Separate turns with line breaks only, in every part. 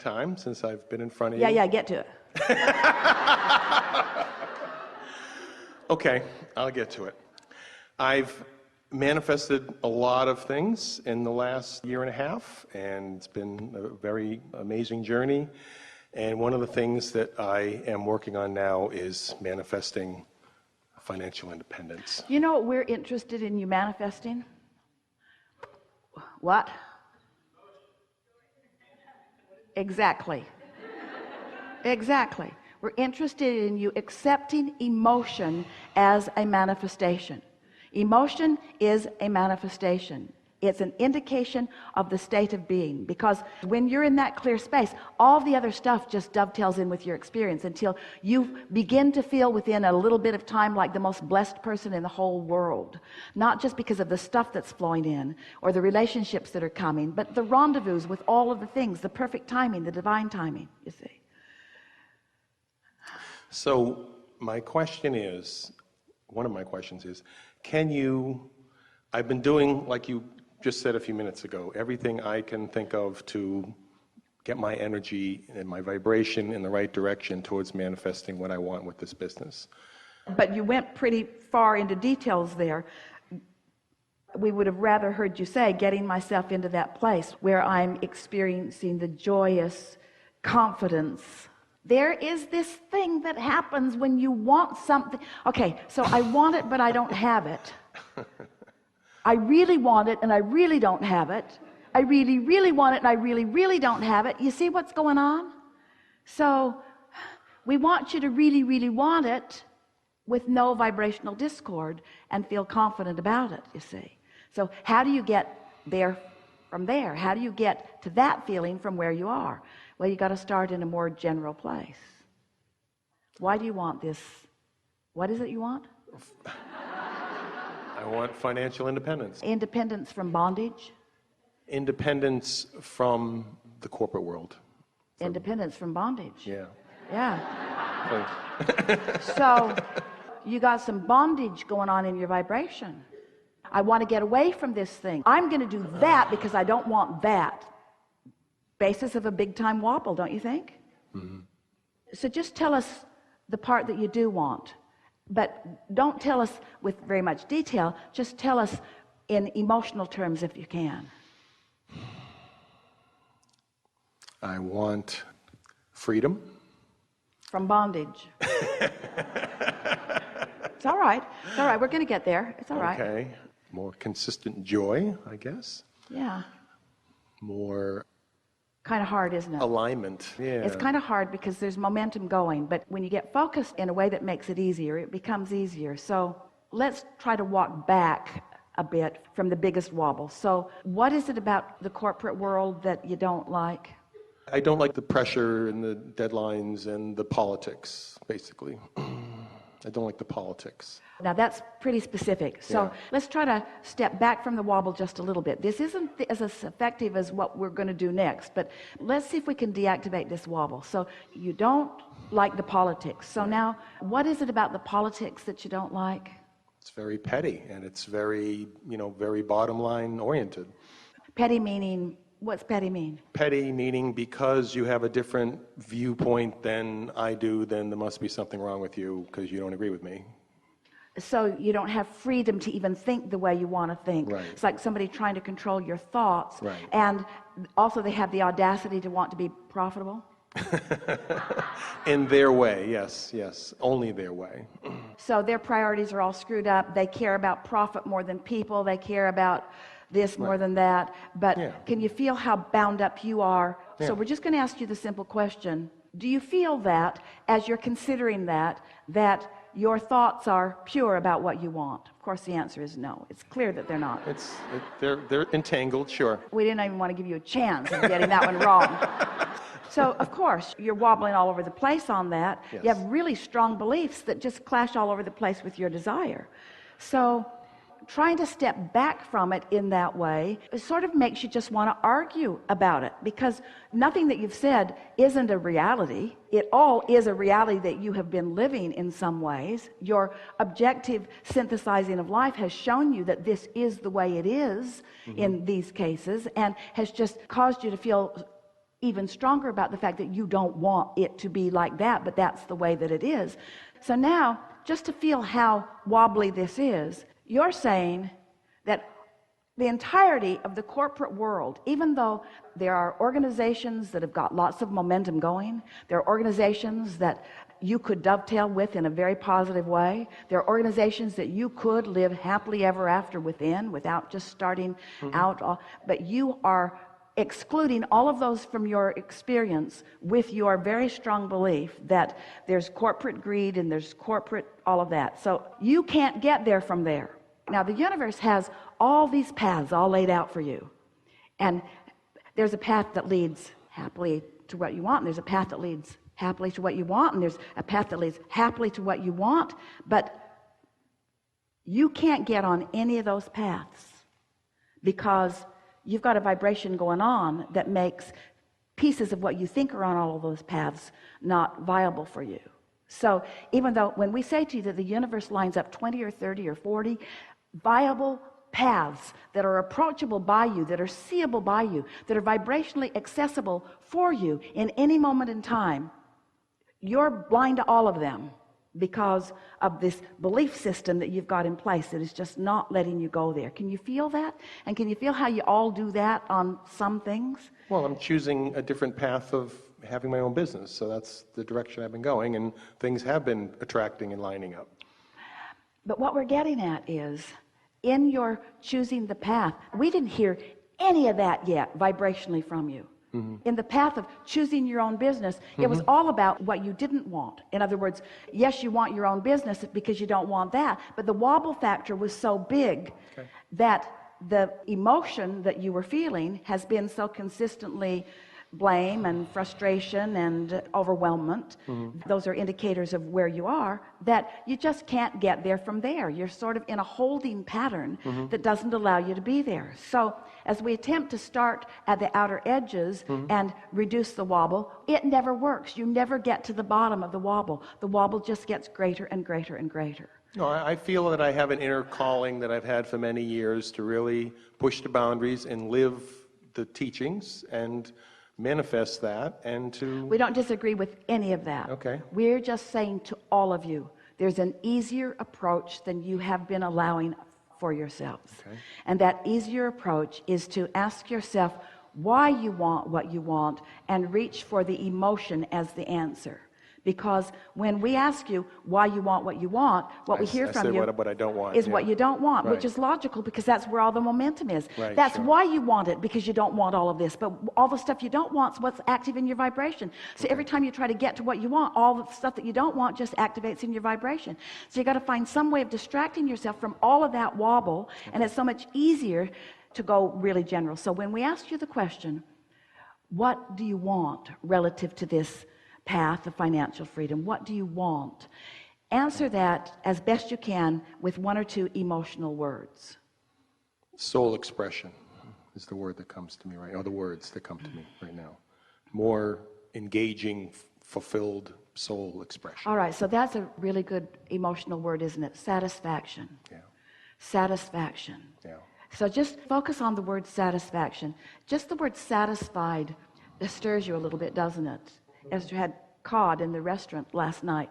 time since I've been in front of you.
Yeah, get to it.
Okay, I'll get to it. I've manifested a lot of things in the last year and a half, and it's been a very amazing journey. And one of the things that I am working on now is manifesting financial independence.
You know what we're interested in you manifesting? What? Exactly. Exactly. We're interested in you accepting emotion as a manifestation. Emotion is a manifestation. It's an indication of the state of being, because when you're in that clear space, all the other stuff just dovetails in with your experience until you begin to feel within a little bit of time like the most blessed person in the whole world. Not just because of the stuff that's flowing in or the relationships that are coming, but the rendezvous with all of the things, the perfect timing, the divine timing, you see.
So my question is, one of my questions is, I've been doing, like you just said a few minutes ago, everything I can think of to get my energy and my vibration in the right direction towards manifesting what I want with this business.
But you went pretty far into details there. We would have rather heard you say, getting myself into that place where I'm experiencing the joyous confidence. There is this thing that happens when you want something. Okay, so I want it, but I don't have it. I really want it, and I really don't have it. I really, really want it, and I really, really don't have it. You see what's going on? So we want you to really, really want it with no vibrational discord and feel confident about it, you see. So how do you get there from there? How do you get to that feeling from where you are? Well, you got to start in a more general place. Why do you want this? What is it you want?
I want financial independence.
Independence from bondage?
Independence from the corporate world.
Independence from bondage.
Yeah.
Yeah. So you got some bondage going on in your vibration. I want to get away from this thing. I'm going to do that because I don't want that. Basis of a big time wobble, don't you think? Mm-hmm. So just tell us the part that you do want, but don't tell us with very much detail. Just tell us in emotional terms if you can.
I want freedom.
From bondage. It's all right. It's all right. We're going to get there. It's all right.
Okay. More consistent joy, I guess.
Yeah.
More
kind of hard, isn't it?
Alignment. Yeah.
It's kind of hard because there's momentum going, but when you get focused in a way that makes it easier, it becomes easier. So let's try to walk back a bit from the biggest wobble. So what is it about the corporate world that you don't like?
I don't like the pressure and the deadlines and the politics, basically. I don't like the politics.
Now that's pretty specific. So let's try to step back from the wobble just a little bit. This isn't as effective as what we're going to do next, but let's see if we can deactivate this wobble. So you don't like the politics. So now, what is it about the politics that you don't like?
It's very petty, and it's very, very bottom line oriented.
Petty meaning, what's petty mean?
Petty meaning because you have a different viewpoint than I do, then there must be something wrong with you because you don't agree with me.
So you don't have freedom to even think the way you want to think.
Right.
It's like somebody trying to control your thoughts.
Right.
And also they have the audacity to want to be profitable.
In their way, yes, only their way.
So their priorities are all screwed up. They care about profit more than people. They care about this more than that. But can you feel how bound up you are? So we're just going to ask you the simple question. Do you feel that, as you're considering that your thoughts are pure about what you want? Of course, the answer is no. It's clear that they're not.
They're entangled, sure.
We didn't even want to give you a chance of getting that one wrong. So, of course, you're wobbling all over the place on that.
Yes.
You have really strong beliefs that just clash all over the place with your desire. So trying to step back from it in that way, it sort of makes you just want to argue about it, because nothing that you've said isn't a reality. It all is a reality that you have been living in some ways. Your objective synthesizing of life has shown you that this is the way it is in these cases, and has just caused you to feel even stronger about the fact that you don't want it to be like that, but that's the way that it is. So now, just to feel how wobbly this is, you're saying that the entirety of the corporate world, even though there are organizations that have got lots of momentum going, there are organizations that you could dovetail with in a very positive way, there are organizations that you could live happily ever after within without just starting out, but you are excluding all of those from your experience with your very strong belief that there's corporate greed and there's corporate all of that. So you can't get there from there. Now the universe has all these paths all laid out for you, and there's a path that leads happily to what you want, and there's a path that leads happily to what you want, and there's a path that leads happily to what you want, but you can't get on any of those paths because you've got a vibration going on that makes pieces of what you think are on all of those paths not viable for you. So even though when we say to you that the universe lines up 20 or 30 or 40 viable paths that are approachable by you, that are seeable by you, that are vibrationally accessible for you in any moment in time, you're blind to all of them because of this belief system that you've got in place that is just not letting you go there. Can you feel that? And can you feel how you all do that on some things?
Well, I'm choosing a different path of having my own business, so that's the direction I've been going, and things have been attracting and lining up.
But what we're getting at is, in your choosing the path, we didn't hear any of that yet vibrationally from you. In the path of choosing your own business, it was all about what you didn't want. In other words, yes, you want your own business because you don't want that, but the wobble factor was so big that the emotion that you were feeling has been so consistently blame and frustration and overwhelmment. Those are indicators of where you are, that you just can't get there from there. You're sort of in a holding pattern that doesn't allow you to be there. So as we attempt to start at the outer edges and reduce the wobble, it never works. You never get to the bottom of the wobble. The wobble just gets greater and greater and greater.
No, I feel that I have an inner calling that I've had for many years to really push the boundaries and live the teachings and manifest that, and to...
We don't disagree with any of that.
Okay.
We're just saying to all of you, there's an easier approach than you have been allowing for yourselves.
Okay.
And that easier approach is to ask yourself why you want what you want and reach for the emotion as the answer. Because when we ask you why you want what you want, what we hear from you
what I don't want,
is what you don't want,
Right.
which is logical because that's where all the momentum is.
Right,
That's
sure.
why you want it, because you don't want all of this. But all the stuff you don't want is what's active in your vibration. So every time you try to get to what you want, all the stuff that you don't want just activates in your vibration. So you got to find some way of distracting yourself from all of that wobble, and it's so much easier to go really general. So when we ask you the question, what do you want relative to this path of financial freedom? What do you want? Answer that as best you can with one or two emotional words.
Soul expression is the word that comes to me right now, or the words that come to me right now. More engaging, fulfilled soul expression.
All right, so that's a really good emotional word, isn't it? Satisfaction.
Yeah.
Satisfaction.
Yeah.
So just focus on the word satisfaction. Just the word satisfied stirs you a little bit, doesn't it? Esther had cod in the restaurant last night.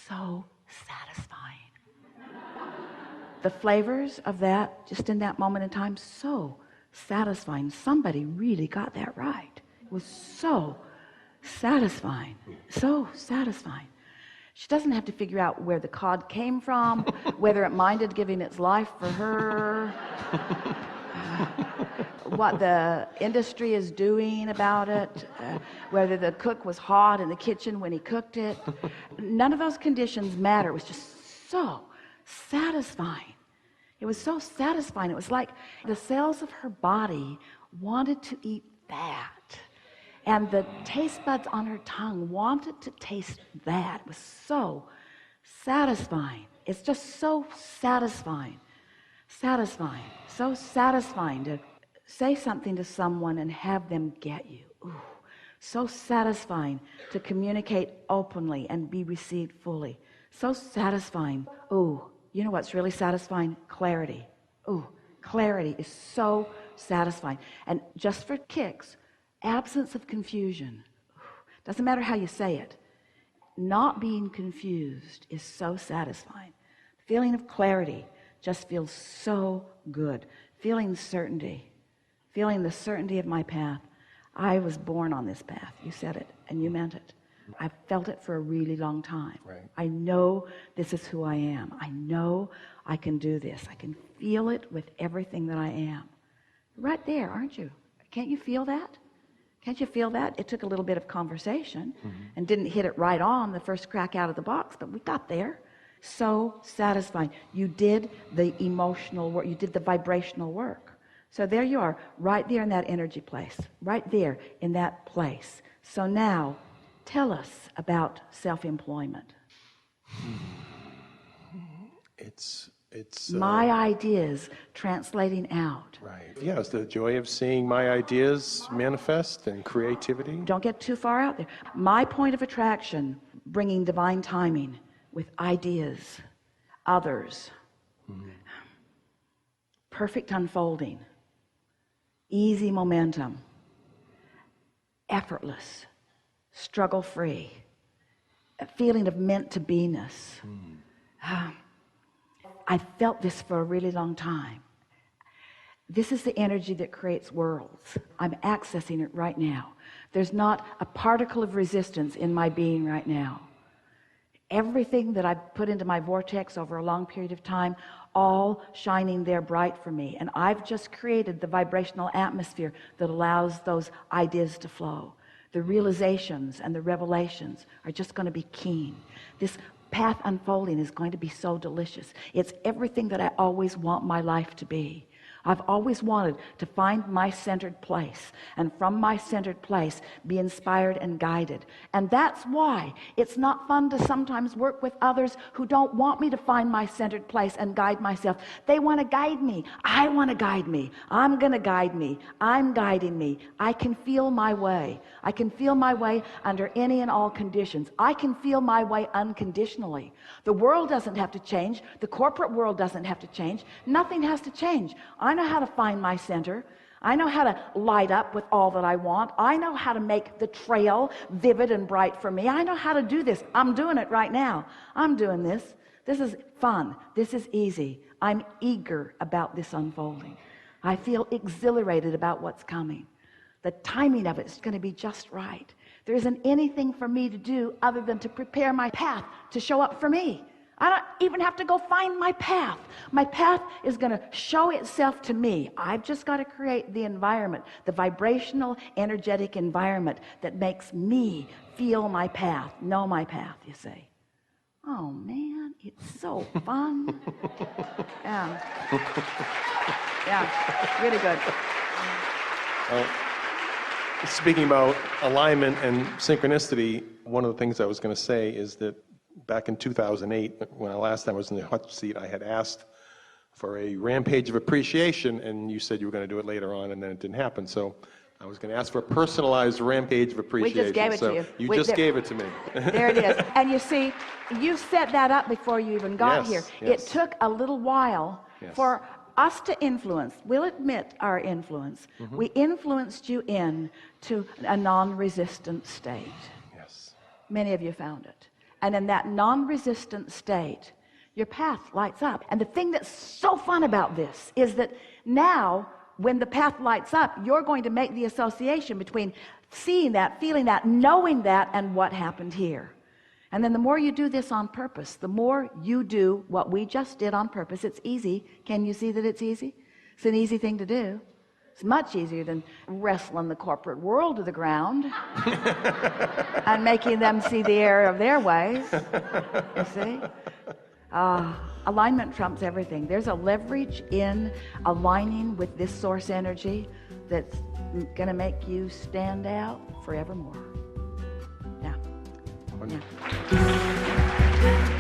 So satisfying. The flavors of that, just in that moment in time, so satisfying. Somebody really got that right. It was so satisfying. So satisfying. She doesn't have to figure out where the cod came from, whether it minded giving its life for her, what the industry is doing about it, whether the cook was hot in the kitchen when he cooked it. None of those conditions matter. It was just so satisfying. It was so satisfying. It was like the cells of her body wanted to eat that. And the taste buds on her tongue wanted to taste that. It was so satisfying. It's just so satisfying. Satisfying. So satisfying to say something to someone and have them get you. Ooh, so satisfying to communicate openly and be received fully. So satisfying. Ooh, you know what's really satisfying? Clarity. Ooh, clarity is so satisfying. And just for kicks, absence of confusion. Doesn't matter how you say it. Not being confused is so satisfying. Feeling of clarity just feels so good. Feeling certainty. Feeling the certainty of my path. I was born on this path. You said it, and you meant it. I've felt it for a really long time.
Right.
I know this is who I am. I know I can do this. I can feel it with everything that I am. Right there, aren't you? Can't you feel that? Can't you feel that? It took a little bit of conversation and didn't hit it right on the first crack out of the box, but we got there. So satisfying. You did the emotional work. You did the vibrational work. So there you are, right there in that energy place, right there in that place. So now, tell us about self-employment.
It's
my ideas translating out.
right. Yeah, it's the joy of seeing my ideas manifest and creativity.
Don't get too far out there. My point of attraction, bringing divine timing with ideas, others, perfect unfolding, easy momentum, effortless, struggle-free, a feeling of meant to be-ness. I felt this for a really long time. This is the energy that creates worlds. I'm accessing it right now. There's not a particle of resistance in my being right now. Everything that I've put into my vortex over a long period of time, all shining there bright for me. And I've just created the vibrational atmosphere that allows those ideas to flow. The realizations and the revelations are just going to be keen. This path unfolding is going to be so delicious. It's everything that I always want my life to be. I've always wanted to find my centered place, and from my centered place be inspired and guided. And that's why it's not fun to sometimes work with others who don't want me to find my centered place and guide myself. They want to guide me. I want to guide me. I'm going to guide me. I'm guiding me. I can feel my way. I can feel my way under any and all conditions. I can feel my way unconditionally. The world doesn't have to change. The corporate world doesn't have to change. Nothing has to change. I know how to find my center. I know how to light up with all that I want. I know how to make the trail vivid and bright for me. I know how to do this. I'm doing it right now. I'm doing this. This is fun. This is easy. I'm eager about this unfolding. I feel exhilarated about what's coming. The timing of it is going to be just right. There isn't anything for me to do other than to prepare my path to show up for me. I don't even have to go find my path. My path is going to show itself to me. I've just got to create the environment, the vibrational, energetic environment that makes me feel my path, know my path, you see. Oh, man, it's so fun. Yeah. Yeah, really good.
Speaking about alignment and synchronicity, one of the things I was going to say is that back in 2008, when the last time I was in the hot seat, I had asked for a rampage of appreciation, and you said you were going to do it later on, and then it didn't happen. So I was going to ask for a personalized rampage of appreciation.
We just gave it to you.
You just gave it to me.
There it is. And you see, you set that up before you even got here.
Yes.
It took a little while for us to influence. We'll admit our influence. We influenced you into a non-resistant state.
Yes.
Many of you found it. And in that non-resistant state, your path lights up. And the thing that's so fun about this is that now, when the path lights up, you're going to make the association between seeing that, feeling that, knowing that, and what happened here. And then the more you do this on purpose, the more you do what we just did on purpose. It's easy. Can you see that it's easy? It's an easy thing to do. It's much easier than wrestling the corporate world to the ground and making them see the error of their ways. You see? Alignment trumps everything. There's a leverage in aligning with this source energy that's going to make you stand out forevermore. Yeah.
Wonderful.
Yeah.